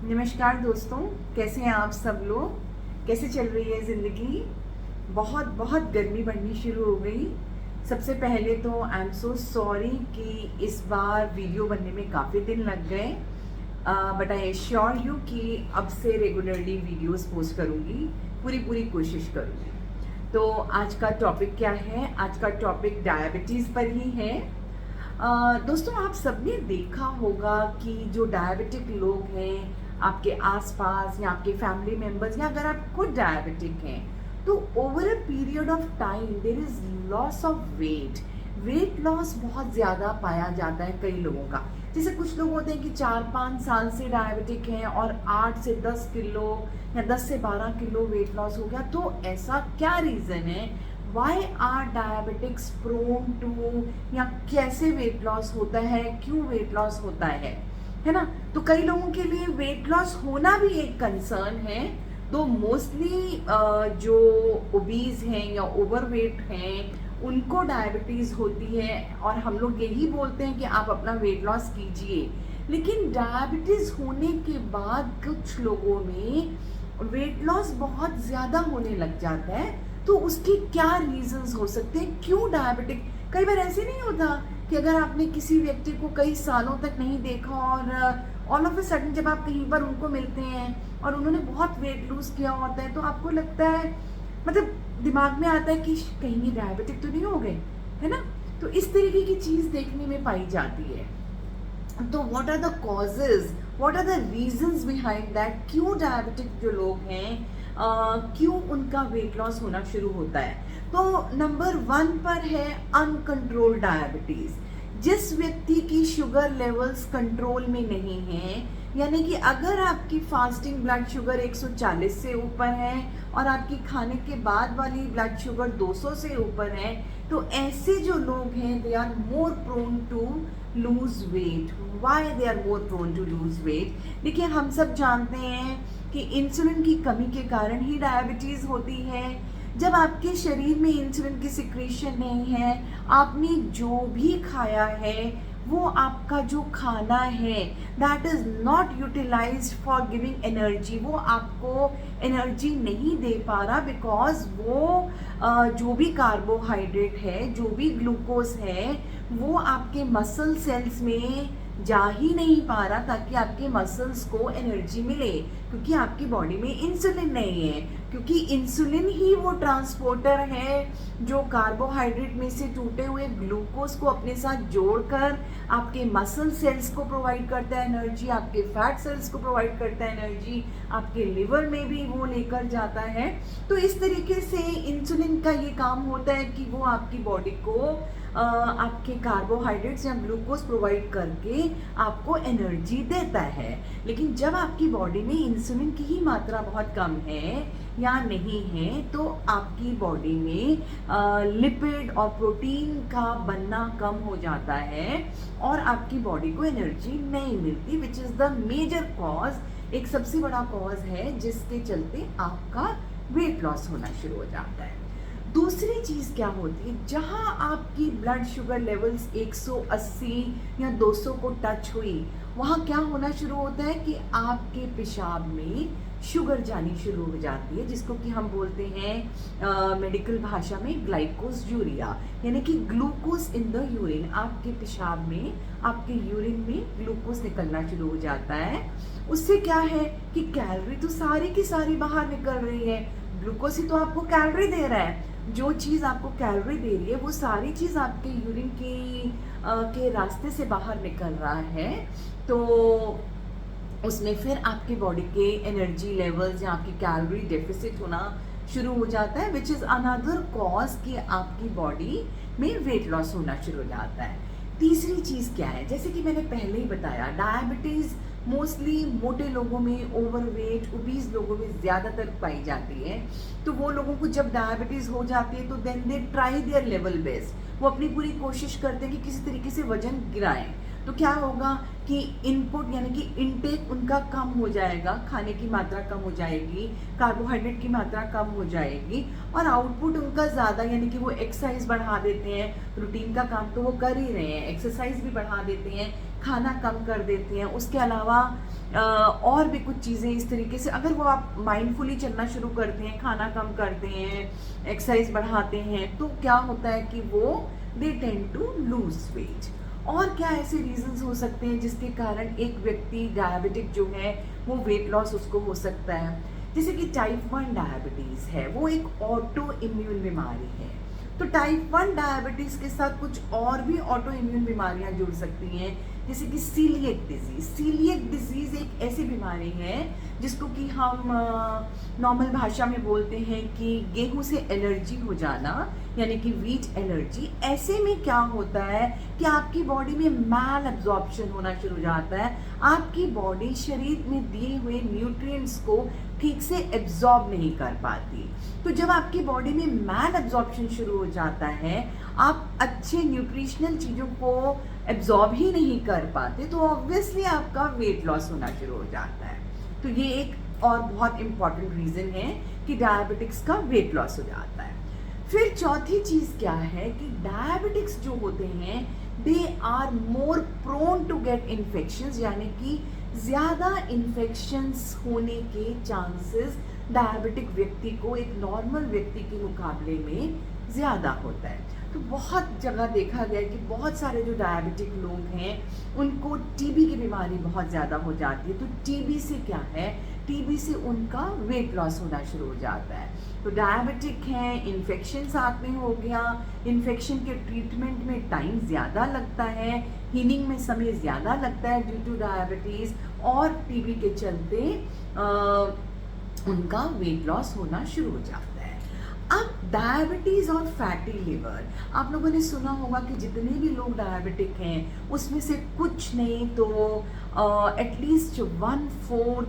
नमस्कार दोस्तों, कैसे हैं आप सब लोग। कैसे चल रही है ज़िंदगी। बहुत बहुत गर्मी बढ़नी शुरू हो गई। सबसे पहले तो आई एम सो सॉरी कि इस बार वीडियो बनने में काफ़ी दिन लग गए, बट आई एश्योर यू कि अब से रेगुलरली वीडियोस पोस्ट करूँगी, पूरी कोशिश करूँगी। तो आज का टॉपिक क्या है? आज का टॉपिक डायबिटीज़ पर ही है। दोस्तों, आप सबने देखा होगा कि जो डायबिटिक लोग हैं आपके आसपास या आपके फैमिली मेंबर्स, या अगर आप खुद डायबिटिक हैं, तो over a period of time there is loss of weight loss बहुत ज़्यादा पाया जाता है कई लोगों का। जैसे कुछ लोग होते हैं कि 4-5 साल से डायबिटिक हैं और 8 से 10 किलो या 10 से 12 किलो वेट लॉस हो गया। तो ऐसा क्या रीज़न है? Why are diabetics prone to, या कैसे वेट लॉस होता है, क्यों वेट लॉस होता है ना। तो कई लोगों के लिए वेट लॉस होना भी एक कंसर्न है। तो मोस्टली जो ओबीज हैं या ओवरवेट हैं उनको डायबिटीज़ होती है, और हम लोग यही बोलते हैं कि आप अपना वेट लॉस कीजिए। लेकिन डायबिटीज़ होने के बाद कुछ लोगों में वेट लॉस बहुत ज़्यादा होने लग जाता है। तो उसके क्या रीजंस हो सकते हैं? क्यों डायबिटिक? कई बार ऐसे नहीं होता कि अगर आपने किसी व्यक्ति को कई सालों तक नहीं देखा और ऑल ऑफ अ सडन जब आप कहीं पर उनको मिलते हैं और उन्होंने बहुत वेट लूज किया होता है, तो आपको लगता है, मतलब दिमाग में आता है कि कहीं ये डायबिटिक तो नहीं हो गए, है ना। तो इस तरीके की चीज़ देखने में पाई जाती है। तो what are the causes, what are the reasons behind that? क्यों डायबिटिक जो लोग हैं क्यों उनका वेट लॉस होना शुरू होता है? तो नंबर 1 पर है अनकंट्रोल्ड डायबिटीज़। जिस व्यक्ति की शुगर लेवल्स कंट्रोल में नहीं है, यानी कि अगर आपकी फास्टिंग ब्लड शुगर 140 से ऊपर है और आपकी खाने के बाद वाली ब्लड शुगर 200 से ऊपर है, तो ऐसे जो लोग हैं they are more prone to lose weight. Why they are more prone to lose weight? देखिए, हम सब जानते हैं कि इंसुलिन की कमी के कारण ही डायबिटीज़ होती है। जब आपके शरीर में इंसुलिन की सिक्रीशन नहीं है, आपने जो भी खाया है, वो आपका जो खाना है that is not utilised for giving energy, वो आपको एनर्जी नहीं दे पा रहा, बिकॉज वो जो भी कार्बोहाइड्रेट है, जो भी ग्लूकोज है, वो आपके मसल सेल्स में जा ही नहीं पा रहा ताकि आपके मसल्स को एनर्जी मिले, क्योंकि आपकी बॉडी में इंसुलिन नहीं है। क्योंकि इंसुलिन ही वो ट्रांसपोर्टर है जो कार्बोहाइड्रेट में से टूटे हुए ग्लूकोज को अपने साथ जोड़कर आपके मसल सेल्स को प्रोवाइड करता है एनर्जी, आपके फैट सेल्स को प्रोवाइड करता है एनर्जी, आपके लिवर में भी वो लेकर जाता है। तो इस तरीके से इंसुलिन का ये काम होता है कि वो आपकी बॉडी को आपके कार्बोहाइड्रेट्स या ग्लूकोज प्रोवाइड करके आपको एनर्जी देता है। लेकिन जब आपकी बॉडी में इंसुलिन की ही मात्रा बहुत कम है या नहीं है, तो आपकी बॉडी में लिपिड और प्रोटीन का बनना कम हो जाता है और आपकी बॉडी को एनर्जी नहीं मिलती, which is the major cause. एक सबसे बड़ा कॉज है जिसके चलते आपका वेट लॉस होना शुरू हो जाता है। दूसरी चीज़ क्या होती है? जहाँ आपकी ब्लड शुगर लेवल्स 180 या 200 को टच हुई, वहाँ क्या होना शुरू होता है कि आपके पेशाब में शुगर जानी शुरू हो जाती है, जिसको कि हम बोलते हैं मेडिकल भाषा में ग्लाइकोज यूरिया, यानी कि ग्लूकोज इन द यूरिन। आपके पेशाब में, आपके यूरिन में ग्लूकोज निकलना शुरू हो जाता है। उससे क्या है कि कैलोरी तो सारी की सारी बाहर निकल रही है, ग्लूकोज ही तो आपको कैलोरी दे रहा है। जो चीज़ आपको कैलोरी दे रही है वो सारी चीज़ आपके यूरिन के रास्ते से बाहर निकल रहा है। तो उसमें फिर आपकी बॉडी के एनर्जी लेवल्स या आपकी कैलोरी डेफिसिट होना शुरू हो जाता है, विच इज़ अनदर कॉज कि आपकी बॉडी में वेट लॉस होना शुरू हो जाता है। तीसरी चीज़ क्या है? जैसे कि मैंने पहले ही बताया, डायबिटीज़ मोस्टली मोटे लोगों में, ओवरवेट ओबीज लोगों में ज़्यादातर पाई जाती है। तो वो लोगों को जब डायबिटीज़ हो जाती है तो then they try their level best, वो अपनी पूरी कोशिश करते हैं कि किसी तरीके से वजन गिराएं। तो क्या होगा कि इनपुट यानी कि इनटेक उनका कम हो जाएगा, खाने की मात्रा कम हो जाएगी, कार्बोहाइड्रेट की मात्रा कम हो जाएगी, और आउटपुट उनका ज़्यादा, यानी कि वो एक्सरसाइज बढ़ा देते हैं। रूटीन का काम तो वो कर ही रहे हैं, एक्सरसाइज भी बढ़ा देते हैं, खाना कम कर देते हैं। उसके अलावा और भी कुछ चीज़ें इस तरीके से अगर वो आप माइंडफुली चलना शुरू करते हैं, खाना कम करते हैं, एक्सरसाइज बढ़ाते हैं, तो क्या होता है कि वो they tend to lose weight. और क्या ऐसे रीजंस हो सकते हैं जिसके कारण एक व्यक्ति डायबिटिक जो है वो वेट लॉस उसको हो सकता है? जैसे कि टाइप 1 डायबिटीज़ है, वो एक ऑटो इम्यून बीमारी है। तो टाइप 1 डायबिटीज़ के साथ कुछ और भी ऑटो इम्यून बीमारियां जुड़ सकती हैं, जैसे कि सीलिएक डिजीज़। सीलिएक डिजीज़ एक ऐसी बीमारी है जिसको कि हम नॉर्मल भाषा में बोलते हैं कि गेहूं से एलर्जी हो जाना, यानी कि वीट एलर्जी। ऐसे में क्या होता है कि आपकी बॉडी में मैल एब्जॉर्प्शन होना शुरू हो जाता है, आपकी बॉडी शरीर में दिए हुए न्यूट्रिएंट्स को ठीक से एब्जॉर्ब नहीं कर पाती। तो जब आपकी बॉडी में मैल एब्जॉर्प्शन शुरू हो जाता है, आप अच्छे न्यूट्रिशनल चीज़ों को एब्जॉर्ब ही नहीं कर पाते, तो ऑब्वियसली आपका वेट लॉस होना शुरू हो जाता है। तो ये एक और बहुत इम्पॉर्टेंट रीज़न है कि डायबिटिक्स का वेट लॉस हो जाता है। फिर चौथी चीज़ क्या है कि डायबिटिक्स जो होते हैं they are more prone to get infections, यानी कि ज़्यादा इन्फेक्शंस होने के चांसेस डायबिटिक व्यक्ति को एक नॉर्मल व्यक्ति के मुकाबले में ज़्यादा होता है। तो बहुत जगह देखा गया है कि बहुत सारे जो डायबिटिक लोग हैं उनको टीबी की बीमारी बहुत ज़्यादा हो जाती है। तो टीबी से क्या है, टीबी से उनका वेट लॉस होना शुरू हो जाता है। तो डायबिटिक हैं, इन्फेक्शन साथ में हो गया, इन्फेक्शन के ट्रीटमेंट में टाइम ज़्यादा लगता है, हीलिंग में समय ज़्यादा लगता है ड्यू टू डायबिटीज़, और टीबी के चलते उनका वेट लॉस होना शुरू हो जाता है। अब डायबिटीज़ और फैटी लिवर, आप लोगों ने सुना होगा कि जितने भी लोग डायबिटिक हैं उसमें से कुछ नहीं तो एटलीस्ट 1/4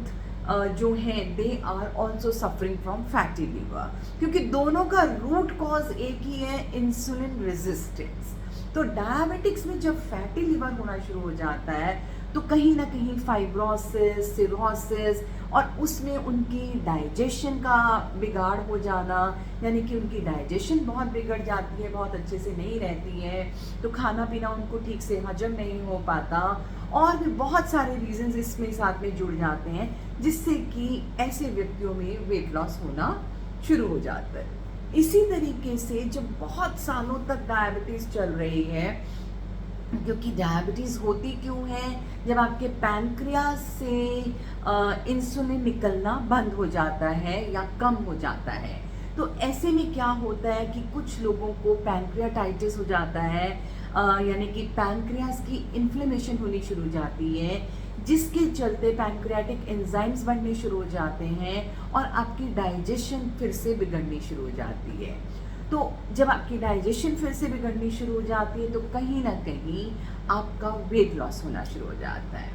जो हैं they are also suffering from fatty liver, क्योंकि दोनों का रूट कॉज एक ही है, इंसुलिन रेजिस्टेंस। तो डायबिटिक्स में जब फैटी लिवर होना शुरू हो जाता है तो कहीं ना कहीं फाइब्रोसिस, सिरोसिस, और उसमें उनकी डाइजेशन का बिगाड़ हो जाना, यानी कि उनकी डाइजेशन बहुत बिगड़ जाती है, बहुत अच्छे से नहीं रहती है, तो खाना पीना उनको ठीक से हजम नहीं हो पाता, और भी बहुत सारे रीजंस इसमें साथ में जुड़ जाते हैं जिससे कि ऐसे व्यक्तियों में वेट लॉस होना शुरू हो जाता है। इसी तरीके से जब बहुत सालों तक डायबिटीज़ चल रही है, क्योंकि डायबिटीज़ होती क्यों है, जब आपके पैनक्रियास से इंसुलिन निकलना बंद हो जाता है या कम हो जाता है, तो ऐसे में क्या होता है कि कुछ लोगों को पैनक्रियाटाइटिस हो जाता है, यानी कि पैनक्रियास की इन्फ्लेमेशन होनी शुरू हो जाती है, जिसके चलते पैनक्रियाटिक एंजाइम्स बढ़ने शुरू हो जाते हैं और आपकी डाइजेशन फिर से बिगड़नी शुरू हो जाती है। तो जब आपकी डाइजेशन फिर से बिगड़नी शुरू हो जाती है तो कहीं ना कहीं आपका वेट लॉस होना शुरू हो जाता है।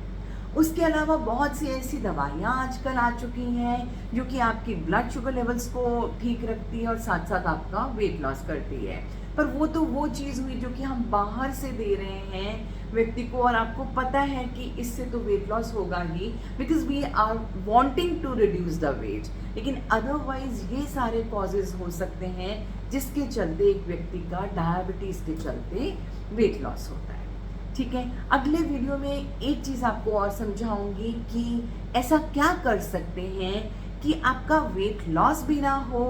उसके अलावा बहुत सी ऐसी दवाइयाँ आजकल आ चुकी हैं जो कि आपकी ब्लड शुगर लेवल्स को ठीक रखती है और साथ साथ आपका वेट लॉस करती है, पर वो तो वो चीज़ हुई जो कि हम बाहर से दे रहे हैं व्यक्ति को, और आपको पता है कि इससे तो वेट लॉस होगा ही, because we are wanting to reduce the weight, लेकिन अदरवाइज ये सारे कॉजेज हो सकते हैं जिसके चलते एक व्यक्ति का डायबिटीज़ के चलते वेट लॉस होता है। ठीक है, अगले वीडियो में एक चीज़ आपको और समझाऊंगी कि ऐसा क्या कर सकते हैं कि आपका वेट लॉस भी ना हो,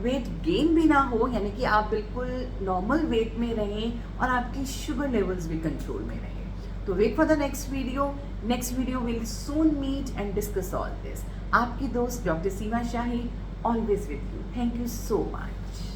वेट गेन भी ना हो, यानी कि आप बिल्कुल नॉर्मल वेट में रहें और आपकी शुगर लेवल्स भी कंट्रोल में रहें। तो wait for the next video will soon meet and discuss all this. आपकी दोस्त doctor Seema Shahi, always with you. Thank you so much.